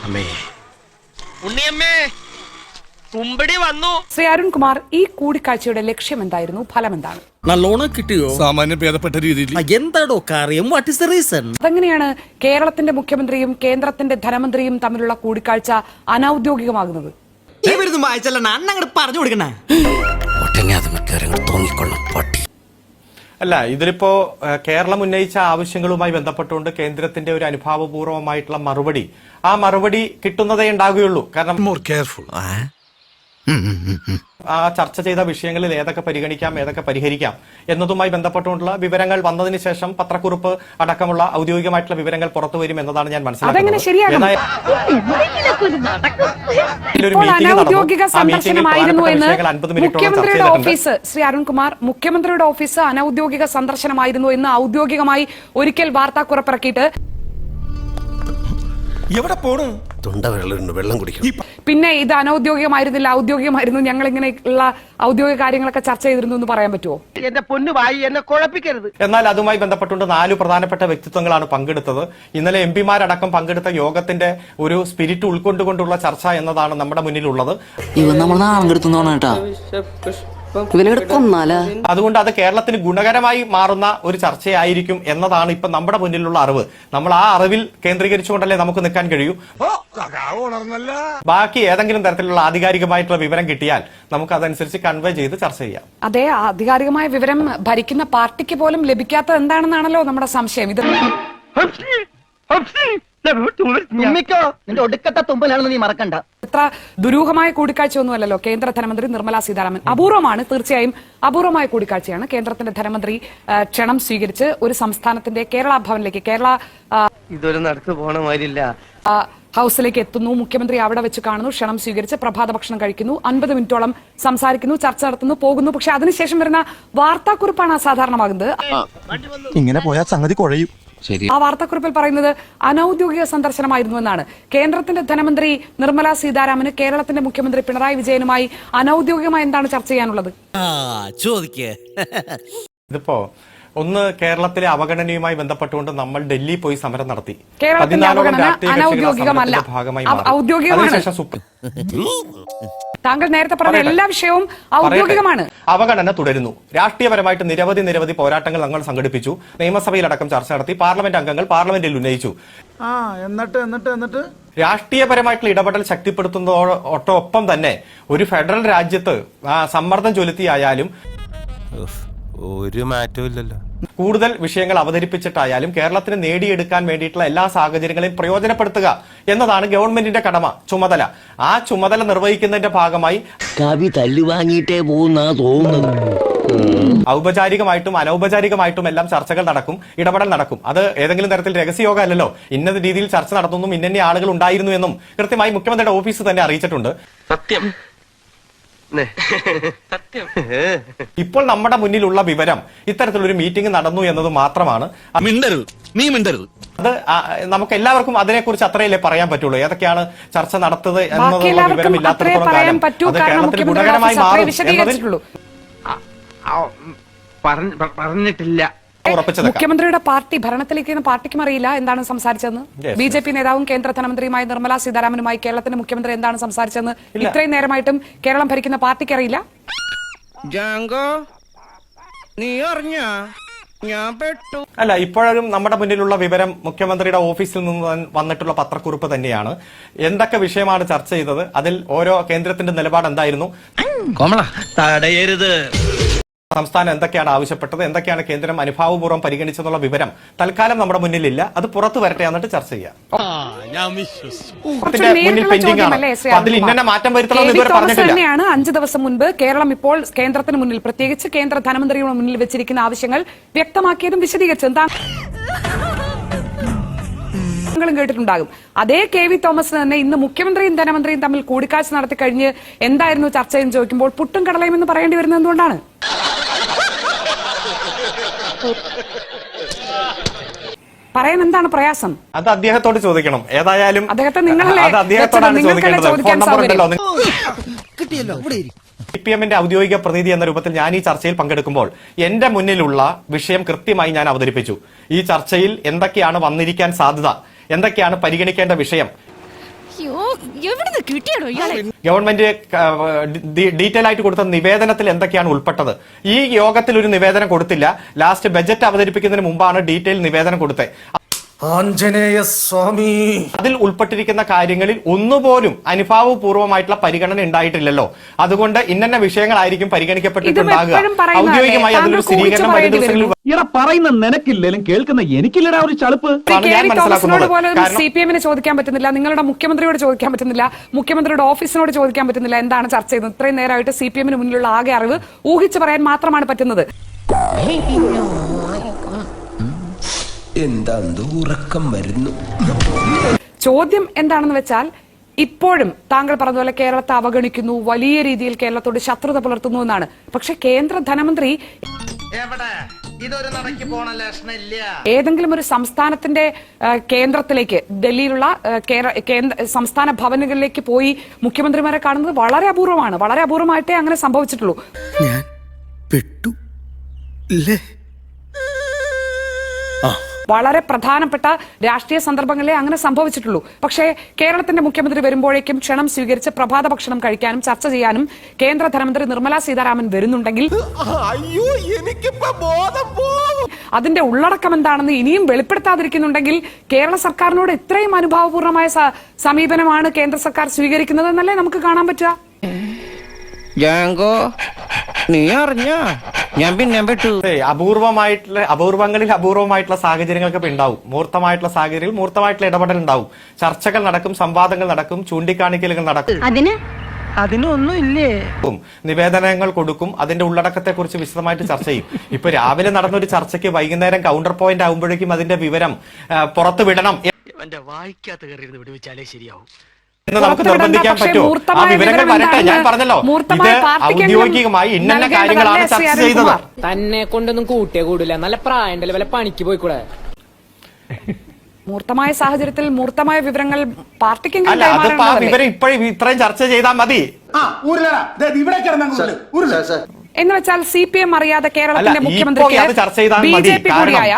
ഉണ്ണിയമ്മേ കുമ്പടി വന്നു. ശ്രീ അരുൺകുമാർ, ഈ കൂടിക്കാഴ്ചയുടെ ലക്ഷ്യം എന്തായിരുന്നു? ഫലം എന്താണ്? നല്ലോണം കിട്ടിയോ? സാമാന്യ ഭേദപ്പെട്ട രീതിയിൽ. എന്താടോ കാര്യം? What is the reason? അതെങ്ങനെയാണ് കേരളത്തിന്റെ മുഖ്യമന്ത്രിയും കേന്ദ്രത്തിന്റെ ധനമന്ത്രിയും തമ്മിലുള്ള കൂടിക്കാഴ്ച അനൌദ്യോഗികമാകുന്നത്? പറഞ്ഞു കൊടുക്കണേ. അല്ല, ഇതിലിപ്പോ കേരളം ഉന്നയിച്ച ആവശ്യങ്ങളുമായി ബന്ധപ്പെട്ടുകൊണ്ട് കേന്ദ്രത്തിന്റെ ഒരു അനുഭാവപൂർവമായിട്ടുള്ള മറുപടി, ആ മറുപടി കിട്ടുന്നതേ ഉണ്ടാകുകയുള്ളൂ. കാരണം ആ ചർച്ച ചെയ്ത വിഷയങ്ങളിൽ ഏതൊക്കെ പരിഗണിക്കാം, ഏതൊക്കെ പരിഹരിക്കാം എന്നതുമായി ബന്ധപ്പെട്ടുകൊണ്ടുള്ള വിവരങ്ങൾ വന്നതിന് ശേഷം പത്രക്കുറിപ്പ് അടക്കമുള്ള ഔദ്യോഗികമായിട്ടുള്ള വിവരങ്ങൾ പുറത്തു വരും എന്നതാണ് ഞാൻ മനസ്സിലാക്കുന്നത്. അനൌദ്യോഗിക സന്ദർശനമായിരുന്നു എന്ന് മുഖ്യമന്ത്രിയുടെ ഓഫീസ്, ശ്രീ അരുൺകുമാർ, മുഖ്യമന്ത്രിയുടെ ഓഫീസ് അനൌദ്യോഗിക സന്ദർശനമായിരുന്നു എന്ന് ഔദ്യോഗികമായി ഒരിക്കൽ വാർത്താക്കുറിപ്പിറക്കിയിട്ട് എവിടെ പോണു? വെള്ളം കുടിക്കും. പിന്നെ ഇത് അനൌദ്യോഗികമായിരുന്നില്ല, ഔദ്യോഗികമായിരുന്നു, ഞങ്ങൾ ഇങ്ങനെയുള്ള ഔദ്യോഗിക കാര്യങ്ങളൊക്കെ ചർച്ച ചെയ്തിരുന്നു എന്ന് പറയാൻ പറ്റുമോ? എന്റെ പൊന്നു വായി എന്നെ കുഴപ്പിക്കരുത്. എന്നാൽ അതുമായി ബന്ധപ്പെട്ടുകൊണ്ട് 4 പ്രധാനപ്പെട്ട വ്യക്തിത്വങ്ങളാണ് പങ്കെടുത്തത്. ഇന്നലെ എംപിമാരടക്കം പങ്കെടുത്ത യോഗത്തിന്റെ ഒരു സ്പിരിറ്റ് ഉൾക്കൊണ്ടുകൊണ്ടുള്ള ചർച്ച എന്നതാണ് നമ്മുടെ മുന്നിലുള്ളത്. അതുകൊണ്ട് അത് കേരളത്തിന് ഗുണകരമായി മാറുന്ന ഒരു ചർച്ചയായിരിക്കും എന്നതാണ് ഇപ്പൊ നമ്മുടെ മുന്നിലുള്ള അറിവ്. നമ്മൾ ആ അറിവിൽ കേന്ദ്രീകരിച്ചുകൊണ്ടല്ലേ നമുക്ക് നിൽക്കാൻ കഴിയൂ. ബാക്കി ഏതെങ്കിലും തരത്തിലുള്ള ആധികാരികമായിട്ടുള്ള വിവരം കിട്ടിയാൽ നമുക്ക് അതനുസരിച്ച് കൺവേ ചെയ്ത് ചർച്ച ചെയ്യാം. അതെ, ആധികാരികമായ വിവരം ഭരിക്കുന്ന പാർട്ടിക്ക് പോലും ലഭിക്കാത്തത് എന്താണെന്നാണല്ലോ നമ്മുടെ സംശയം. ഇത് നിന്റെ ഒടുക്കത്തെ തുമ്പലാണെന്ന് നീ മറക്കണ്ട. ഇത്ര ദുരൂഹമായ കൂടിക്കാഴ്ച ഒന്നുമല്ലല്ലോ കേന്ദ്ര ധനമന്ത്രി നിർമ്മലാ സീതാരാമൻ. അപൂർവമാണ്, തീർച്ചയായും അപൂർവമായ കൂടിക്കാഴ്ചയാണ്. കേന്ദ്രത്തിന്റെ ധനമന്ത്രി ക്ഷണം സ്വീകരിച്ച് ഒരു സംസ്ഥാനത്തിന്റെ കേരള ഭവനിലേക്ക്, കേരള ഇതൊരു നടക്ക് പോണ മാതിരില്ല, ഹൌസിലേക്ക് എത്തുന്നു. മുഖ്യമന്ത്രി അവിടെ വെച്ച് കാണുന്നു, ക്ഷണം സ്വീകരിച്ച് പ്രഭാത ഭക്ഷണം കഴിക്കുന്നു, 50 മിനിറ്റോളം സംസാരിക്കുന്നു, ചർച്ച നടത്തുന്നു, പോകുന്നു. പക്ഷെ അതിനുശേഷം വരുന്ന വാർത്താക്കുറിപ്പാണ് അസാധാരണമാകുന്നത്. ഇങ്ങനെ പോയാൽ സംഗതി കുഴയും. ആ വാർത്താക്കുറിപ്പിൽ പറയുന്നത് അനൌദ്യോഗിക സന്ദർശനമായിരുന്നു എന്നാണ്. കേന്ദ്രത്തിന്റെ ധനമന്ത്രി നിർമ്മലാ സീതാരാമന് കേരളത്തിന്റെ മുഖ്യമന്ത്രി പിണറായി വിജയനുമായി അനൌദ്യോഗികമായി എന്താണ് ചർച്ച ചെയ്യാനുള്ളത്? ഇതിപ്പോ ഒന്ന്, കേരളത്തിലെ അവഗണനയുമായി ബന്ധപ്പെട്ടുകൊണ്ട് നമ്മൾ ഡൽഹി പോയി സമരം നടത്തി. കേരളത്തിന്റെ അവഗണന അനൌദ്യോഗികമല്ല, ഔദ്യോഗികമാണ്. താങ്കൾ നേരത്തെ പറഞ്ഞ എല്ലാ വിഷയവും ഔദ്യോഗികമാണ്. അവഗണന തുടരുന്നു. രാഷ്ട്രീയപരമായിട്ട് നിരവധി പോരാട്ടങ്ങൾ ഞങ്ങൾ സംഘടിപ്പിച്ചു. നിയമസഭയിലടക്കം ചർച്ച നടത്തി. പാർലമെന്റ് അംഗങ്ങൾ പാർലമെന്റിൽ ഉന്നയിച്ചു. എന്നിട്ട് രാഷ്ട്രീയപരമായിട്ടുള്ള ഇടപെടൽ ശക്തിപ്പെടുത്തുന്നതോടൊപ്പം തന്നെ ഒരു ഫെഡറൽ രാജ്യത്ത് സമ്മർദ്ദം ചെലുത്തിയായാലും ഒരു മാറ്റവും ഇല്ലല്ലോ. കൂടുതൽ വിഷയങ്ങൾ അവതരിപ്പിച്ചിട്ടായാലും കേരളത്തിന് നേടിയെടുക്കാൻ വേണ്ടിയിട്ടുള്ള എല്ലാ സാഹചര്യങ്ങളെയും പ്രയോജനപ്പെടുത്തുക എന്നതാണ് ഗവൺമെന്റിന്റെ കടമ, ചുമതല. ആ ചുമതല നിർവഹിക്കുന്നതിന്റെ ഭാഗമായി കവി തല്ലുവാങ്ങിയിട്ടേ പോകുന്ന തോന്നുന്നത്. ഔപചാരികമായിട്ടും അനൗപചാരികമായിട്ടും എല്ലാം ചർച്ചകൾ നടക്കും, ഇടപെടൽ നടക്കും. അത് ഏതെങ്കിലും തരത്തിൽ രഹസ്യയോഗം അല്ലല്ലോ. ഇന്ന രീതിയിൽ ചർച്ച നടത്തുന്നു, ഇന്ന ആളുകൾ ഉണ്ടായിരുന്നു എന്നും കൃത്യമായി മുഖ്യമന്ത്രിയുടെ ഓഫീസ് തന്നെ അറിയിച്ചിട്ടുണ്ട്. സത്യം. ഇപ്പോൾ നമ്മുടെ മുന്നിലുള്ള വിവരം ഇത്തരത്തിലൊരു മീറ്റിംഗ് നടന്നു എന്നത് മാത്രമാണ്. അത് നമുക്ക് എല്ലാവർക്കും അതിനെക്കുറിച്ച് അത്രയല്ലേ പറയാൻ പറ്റുള്ളൂ. ഏതൊക്കെയാണ് ചർച്ച നടത്തത് എന്നുള്ള വിവരം ഇല്ലാത്തടത്തോളം കാലം അത് കേരളത്തിന് ഗുണകരമായി മാറും എന്നതിൽ പറഞ്ഞിട്ടില്ല. മുഖ്യമന്ത്രിയുടെ പാർട്ടി ഭരണത്തിലിരിക്കുന്ന പാർട്ടിക്കും അറിയില്ല എന്താണ് സംസാരിച്ചതെന്ന്. ബിജെപി നേതാവും കേന്ദ്ര ധനമന്ത്രിയുമായ നിർമ്മലാ സീതാരാമനുമായി കേരളത്തിന്റെ മുഖ്യമന്ത്രി എന്താണ് സംസാരിച്ചതെന്ന് ഇത്രയും നേരമായിട്ടും കേരളം ഭരിക്കുന്ന പാർട്ടിക്ക് അറിയില്ല. അല്ല, ഇപ്പോഴും നമ്മുടെ മുന്നിലുള്ള വിവരം മുഖ്യമന്ത്രിയുടെ ഓഫീസിൽ നിന്ന് വന്നിട്ടുള്ള പത്രക്കുറിപ്പ് തന്നെയാണ്. എന്തൊക്കെ വിഷയമാണ് ചർച്ച ചെയ്തത്, അതിൽ ഓരോ കേന്ദ്രത്തിന്റെ നിലപാട് എന്തായിരുന്നു, തടയരുത്, സംസ്ഥാനം എന്തൊക്കെയാണ് ആവശ്യപ്പെട്ടത്, എന്തൊക്കെയാണ് കേന്ദ്രം അനുഭാവപൂർവ്വം പരിഗണിച്ചെന്നുള്ള വിവരം തൽക്കാലം നമ്മുടെ മുന്നിലില്ല. അത് പുറത്തു വരട്ടെ, എന്നിട്ട് ചർച്ച ചെയ്യാം. അതിൽ ഇന്ന മാറ്റം വരുത്തണമെന്ന് ഇതുവരെ പറഞ്ഞിട്ടില്ല. 5 ദിവസം മുൻപ് കേരളം ഇപ്പോൾ കേന്ദ്രത്തിന് മുന്നിൽ, പ്രത്യേകിച്ച് കേന്ദ്ര ധനമന്ത്രിയുടെ മുന്നിൽ വെച്ചിരിക്കുന്ന ആവശ്യങ്ങൾ വ്യക്തമാക്കിയതും വിശദീകരിച്ചതും കേട്ടിട്ടുണ്ടാകും. അതേ KV തോമസിന് തന്നെ ഇന്ന് മുഖ്യമന്ത്രിയും ധനമന്ത്രിയും തമ്മിൽ കൂടിക്കാഴ്ച നടത്തി കഴിഞ്ഞ് എന്തായിരുന്നു ചർച്ച എന്ന് ചോദിക്കുമ്പോൾ പുട്ടും കടലയും എന്ന് പറയേണ്ടി വരുന്നത് എന്തുകൊണ്ടാണ്? പറയാൻ എന്താണ് പ്രയാസം? അത് അദ്ദേഹത്തോട് ചോദിക്കണം. ഏതായാലും അദ്ദേഹത്തെ നിങ്ങളോടാണ് ചോദിക്കാൻ സാധിക്കും. CPM-ന്റെ ഔദ്യോഗിക പ്രതിനിധി എന്ന രൂപത്തിൽ ഞാൻ ഈ ചർച്ചയിൽ പങ്കെടുക്കുമ്പോൾ എന്റെ മുന്നിലുള്ള വിഷയം കൃത്യമായി ഞാൻ അവതരിപ്പിച്ചു. ഈ ചർച്ചയിൽ എന്തൊക്കെയാണ് വന്നിരിക്കാൻ സാധ്യത, എന്തൊക്കെയാണ് പരിഗണിക്കേണ്ട വിഷയം. എവിടുന്ന് കിട്ടിയാടോ ഇയാളെ? ഗവൺമെന്റ് ഡീറ്റെയിൽ ആയിട്ട് കൊടുത്ത നിവേദനത്തിൽ എന്തൊക്കെയാണ് ഉൾപ്പെട്ടത്? ഈ യോഗത്തിൽ ഒരു നിവേദനം കൊടുത്തില്ല. ലാസ്റ്റ് ബജറ്റ് അവതരിപ്പിക്കുന്നതിന് മുമ്പാണ് ഡീറ്റെയിൽ നിവേദനം കൊടുത്തത്. ആഞ്ജനേയ സ്വാമി. അതിൽ ഉൾപ്പെട്ടിരിക്കുന്ന കാര്യങ്ങളിൽ ഒന്നുപോലും അനുഭാവപൂർവ്വമായിട്ടുള്ള പരിഗണന ഉണ്ടായിട്ടില്ലല്ലോ. അതുകൊണ്ട് ഇന്ന വിഷയങ്ങളായിരിക്കും പരിഗണിക്കപ്പെട്ടിട്ടുണ്ടാകുക. ഔദ്യോഗികമായി അതിലൊരു സ്ഥിരീകരണം വരും ദിവസങ്ങളിൽ പറയുന്ന നിനക്കില്ലേലും കേൾക്കുന്ന എനിക്കില്ലടാ ഒരു ചളുപ്പ്. CPM-ന് ചോദിക്കാൻ പറ്റുന്നില്ല, നിങ്ങളുടെ മുഖ്യമന്ത്രിയോട് ചോദിക്കാൻ പറ്റുന്നില്ല, മുഖ്യമന്ത്രിയുടെ ഓഫീസിനോട് ചോദിക്കാൻ പറ്റുന്നില്ല എന്താണ് ചർച്ച ചെയ്യുന്നത്. ഇത്രയും നേരമായിട്ട് CPM-ന് മുന്നിലുള്ള ആകെ അറിവ് ഊഹിച്ചു പറയാൻ മാത്രമാണ് പറ്റുന്നത്. എന്താ ഉറക്കം വരുന്നു. ചോദ്യം എന്താണെന്ന് വെച്ചാൽ ഇപ്പോഴും താങ്കൾ പറഞ്ഞതുപോലെ കേരളത്തെ അവഗണിക്കുന്നു, വലിയ രീതിയിൽ കേരളത്തോട് ശത്രുത പുലർത്തുന്നു എന്നാണ്. പക്ഷെ കേന്ദ്ര ധനമന്ത്രി ഏതെങ്കിലും ഒരു സംസ്ഥാനത്തിന്റെ കേന്ദ്രത്തിലേക്ക്, ഡൽഹിയിലുള്ള സംസ്ഥാന ഭവനുകളിലേക്ക് പോയി മുഖ്യമന്ത്രിമാരെ കാണുന്നത് വളരെ അപൂർവമാണ്. വളരെ അപൂർവമായിട്ടേ അങ്ങനെ സംഭവിച്ചിട്ടുള്ളൂ. ഞാൻ പെട്ടു ഇല്ലേ? വളരെ പ്രധാനപ്പെട്ട രാഷ്ട്രീയ സന്ദർഭങ്ങളിലേ അങ്ങനെ സംഭവിച്ചിട്ടുള്ളൂ. പക്ഷേ കേരളത്തിന്റെ മുഖ്യമന്ത്രി വരുമ്പോഴേക്കും ക്ഷണം സ്വീകരിച്ച് പ്രഭാത ഭക്ഷണം കഴിക്കാനും ചർച്ച ചെയ്യാനും കേന്ദ്ര ധനമന്ത്രി നിർമ്മലാ സീതാരാമൻ വരുന്നുണ്ടെങ്കിൽ അതിന്റെ ഉള്ളടക്കം എന്താണെന്ന് ഇനിയും വെളിപ്പെടുത്താതിരിക്കുന്നുണ്ടെങ്കിൽ കേരള സർക്കാരിനോട് ഇത്രയും അനുഭാവപൂർണമായ സമീപനമാണ് കേന്ദ്ര സർക്കാർ സ്വീകരിക്കുന്നത് എന്നല്ലേ നമുക്ക് കാണാൻ പറ്റുക. നീ അറിഞ്ഞ ഞാൻ പിന്നെ പെട്ടു. അപൂർവങ്ങളിൽ അപൂർവമായിട്ടുള്ള സാഹചര്യങ്ങൾക്ക് ഉണ്ടാവും. മൂർത്തമായിട്ടുള്ള സാഹചര്യങ്ങൾ, മൂർത്തമായിട്ടുള്ള ഇടപെടൽ ഉണ്ടാവും. ചർച്ചകൾ നടക്കും, സംവാദങ്ങൾ നടക്കും, ചൂണ്ടിക്കാണിക്കലുകൾ നടക്കും. അതിനൊന്നും ഇല്ലേ? നിവേദനങ്ങൾ കൊടുക്കും, അതിന്റെ ഉള്ളടക്കത്തെ കുറിച്ച് വിശദമായിട്ട് ചർച്ച ചെയ്യും. ഇപ്പൊ രാവിലെ നടന്നൊരു ചർച്ചയ്ക്ക് വൈകുന്നേരം കൗണ്ടർ പോയിന്റ് ആകുമ്പോഴേക്കും അതിന്റെ വിവരം പുറത്തു വിടണം വായിക്കാത്ത കയറി വിടുവിച്ചാലേ ശരിയാവും എന്ന് നമുക്ക് നിർബന്ധിക്കാൻ പറ്റുമോ? ആ വിവരങ്ങൾ വരട്ടെ. ഞാൻ പറഞ്ഞല്ലോ, ഇത് ഔദ്യോഗികമായി ഇന്ന കാര്യങ്ങളാണ് ചർച്ച ചെയ്തത്. തന്നെ കൊണ്ടൊന്നും കൂട്ടിയേ കൂടില്ല. നല്ല പ്രായണ്ടല്ലേ, വല്ല പണിക്ക് പോയിക്കൂടെ? മൂർത്തമായ സാഹചര്യത്തിൽ മൂർത്തമായ വിവരങ്ങൾ പാർട്ടിക്ക് അല്ല, അതിപ്പോ ആ വിവരം ഇപ്പോഴും ഇത്രയും ചർച്ച ചെയ്താൽ മതി. എന്ന് വെച്ചാൽ CPM അറിയാതെ കേരളത്തിന്റെ മുഖ്യമന്ത്രിക്ക് BJP കൂടിയായ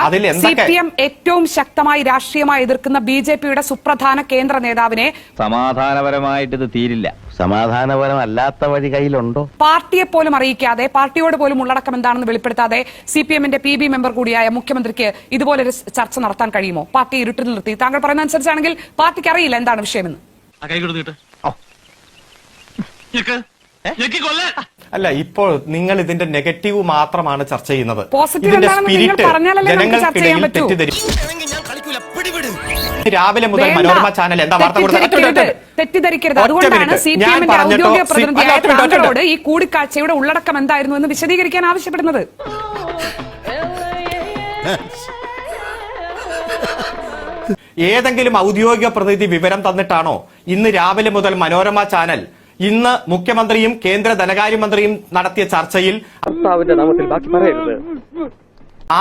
CPM ഏറ്റവും ശക്തമായി രാഷ്ട്രീയമായി എതിർക്കുന്ന BJP-യുടെ സുപ്രധാന കേന്ദ്ര നേതാവിനെ സമാധാനപരമായിട്ട് ഇത് തീരില്ല. സമാധാനപരമല്ലാത്ത വഴി കയ്യിലുണ്ടോ? പാർട്ടിയെ പോലും അറിയിക്കാതെ, പാർട്ടിയോട് പോലും ഉള്ളടക്കം എന്താണെന്ന് വെളിപ്പെടുത്താതെ CPM-ന്റെ PB മെമ്പർ കൂടിയായ മുഖ്യമന്ത്രിക്ക് ഇതുപോലൊരു ചർച്ച നടത്താൻ കഴിയുമോ? പാർട്ടി ഇരുട്ടിൽ നിർത്തി താങ്കൾ പറയുന്ന അനുസരിച്ചാണെങ്കിൽ പാർട്ടിക്ക് അറിയില്ല എന്താണ് വിഷയമെന്ന്. അല്ല, ഇപ്പോൾ നിങ്ങൾ ഇതിന്റെ നെഗറ്റീവ് മാത്രമാണ് ചർച്ച ചെയ്യുന്നത്. പോസിറ്റീവ് ഇതിന്റെ എന്താണെന്ന് നിങ്ങൾ സ്പിരിറ്റ് പറഞ്ഞാലല്ലേ നമുക്ക് ചർച്ച ചെയ്യാൻ ജനങ്ങൾക്കിടയിൽ പറ്റൂ. രാവിലെ മുതൽ മനോരമ ചാനൽ എന്താ വാർത്ത കൊടുത്തത്? തെറ്റിദ്ധരിക്കരുത്. അതുകൊണ്ടാണ് CPM-ന്റെ ഔദ്യോഗിക പ്രതിനിധിയായ താങ്കളോട് ഈ കൂടിക്കാഴ്ചയുടെ ഉള്ളടക്കം എന്തായിരുന്നു എന്ന് വിശദീകരിക്കാൻ ആവശ്യപ്പെടുന്നത്. ഏതെങ്കിലും ഔദ്യോഗിക പ്രതിനിധി വിവരം തന്നിട്ടാണോ ഇന്ന് രാവിലെ മുതൽ മനോരമ ചാനൽ ഇന്ന് മുഖ്യമന്ത്രിയും കേന്ദ്ര ധനകാര്യമന്ത്രിയും നടത്തിയ ചർച്ചയിൽ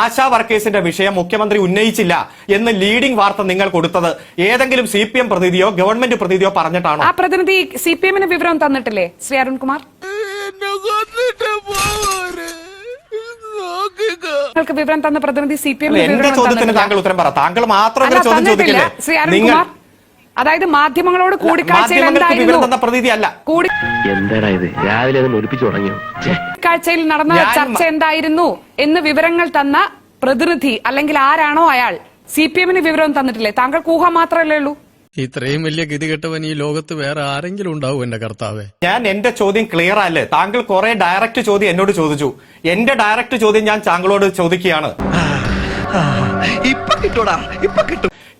ആശാ വർക്കേഴ്സിന്റെ വിഷയം മുഖ്യമന്ത്രി ഉന്നയിച്ചില്ല എന്ന് ലീഡിംഗ് വാർത്ത നിങ്ങൾ കൊടുത്തത് ഏതെങ്കിലും CPM പ്രതിനിധിയോ ഗവൺമെന്റ് പ്രതിനിധിയോ പറഞ്ഞിട്ടാണോ? ആ പ്രതിനിധി CPM-ന് വിവരം തന്നിട്ടില്ലേ ശ്രീ അരുൺകുമാർ? നിങ്ങൾക്ക് വിവരം തന്ന പ്രതിനിധി CPM-ന് എന്റെ ചോദ്യത്തിന് താങ്കൾ ഉത്തരം പറ. താങ്കൾ മാത്രം ചോദ്യം ചോദിക്കില്ലേ? ശ്രീ അരുൺകുമാർ, അതായത് മാധ്യമങ്ങളോട് കൂടിക്കാഴ്ചയിൽ കൂടിക്കാഴ്ചയിൽ നടന്ന ചർച്ച എന്തായിരുന്നു എന്ന് വിവരങ്ങൾ തന്ന പ്രതിനിധി അല്ലെങ്കിൽ ആരാണോ അയാൾ CPM-ന് വിവരം തന്നിട്ടില്ലേ? താങ്കൾക്ക് ഊഹം മാത്രമല്ലേ ഉള്ളൂ. ഇത്രയും വലിയ ഗതികെട്ടവൻ ഈ ലോകത്ത് വേറെ ആരെങ്കിലും ഉണ്ടാവും എന്റെ കർത്താവേ? ഞാൻ എന്റെ ചോദ്യം ക്ലിയർ അല്ലേ? താങ്കൾ കുറെ ഡയറക്റ്റ് ചോദ്യം എന്നോട് ചോദിച്ചു. എന്റെ ഡയറക്റ്റ് ചോദ്യം ഞാൻ താങ്കളോട് ചോദിക്കുകയാണ്.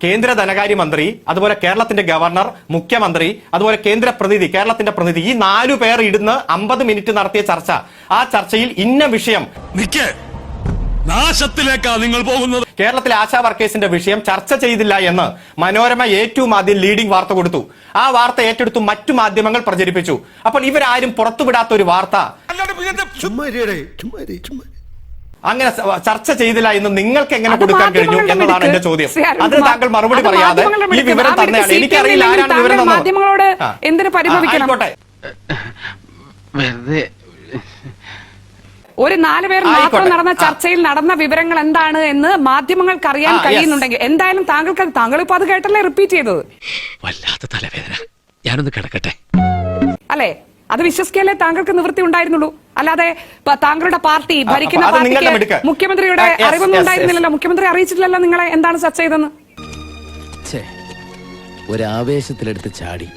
കേന്ദ്ര ധനകാര്യമന്ത്രി, അതുപോലെ കേരളത്തിന്റെ ഗവർണർ, മുഖ്യമന്ത്രി, അതുപോലെ കേന്ദ്ര പ്രതിനിധി, കേരളത്തിന്റെ പ്രതിനിധി, ഈ 4 പേർ ഇടുന്ന് 50 മിനിറ്റ് നടത്തിയ ചർച്ച, ആ ചർച്ചയിൽ ഇന്ന വിഷയം നാശത്തിലേക്കാ നിങ്ങൾ പോകുന്നത്. കേരളത്തിലെ ആശാ വർക്കേഴ്സിന്റെ വിഷയം ചർച്ച ചെയ്തില്ല എന്ന് മനോരമ ഏറ്റവും ആദ്യം ലീഡിംഗ് വാർത്ത കൊടുത്തു. ആ വാർത്ത ഏറ്റെടുത്തു മറ്റു മാധ്യമങ്ങൾ പ്രചരിപ്പിച്ചു. അപ്പോൾ ഇവരാരും പുറത്തുവിടാത്ത ഒരു വാർത്ത അങ്ങനെ ചർച്ച ചെയ്തില്ല എന്ന് നിങ്ങൾക്ക് എങ്ങനെ കൊടുക്കാൻ കഴിഞ്ഞു എന്നതാണ് എന്റെ ചോദ്യം. അതിന് താങ്കൾ മറുപടി പറയാതെ ഈ വിവരം തന്നെയാണ്. എനിക്കറിയില്ല ആരാണ് വിവരം തന്നത്. മാധ്യമങ്ങളോട് എന്തിനു പരിഭവിക്കണം? ഒരു 4 പേർ മാത്രം നടന്ന ചർച്ചയിൽ നടന്ന വിവരങ്ങൾ എന്താണ് എന്ന് മാധ്യമങ്ങൾക്ക് അറിയാൻ കഴിയുന്നുണ്ടെങ്കിൽ എന്തായാലും താങ്കൾ ഇപ്പൊ അത് കേട്ടല്ലേ റിപ്പീറ്റ് ചെയ്തത്? വല്ലാത്ത തലവേദന, ഞാനൊന്ന് കിടക്കട്ടെ. അല്ലേ? അത് വിശ്വസിക്കലേ താങ്കൾക്ക് നിവൃത്തി ഉണ്ടായിരുന്നുള്ളൂ. അല്ലാതെ താങ്കളുടെ പാർട്ടി ഭരിക്കുന്ന അത് നിങ്ങളുടെ പാർട്ടിക്ക് മിടുക്ക്. മുഖ്യമന്ത്രിയുടെ Yes, അറിവൊന്നും yes, ഉണ്ടായിരുന്നില്ലല്ലോ. മുഖ്യമന്ത്രി അറിയിച്ചിട്ടില്ലല്ലോ നിങ്ങളെ എന്താണ് ചർച്ച ചെയ്തെന്ന്. ഒരാവേശത്തിലെടുത്ത് ചാടി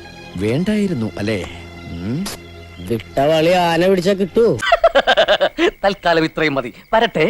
വേണ്ടായിരുന്നു അല്ലേ? വിട്ടവളി ആന പിടിച്ചാ കിട്ടൂ. തൽക്കാലം ഇത്രയും മതി. വരട്ടെ.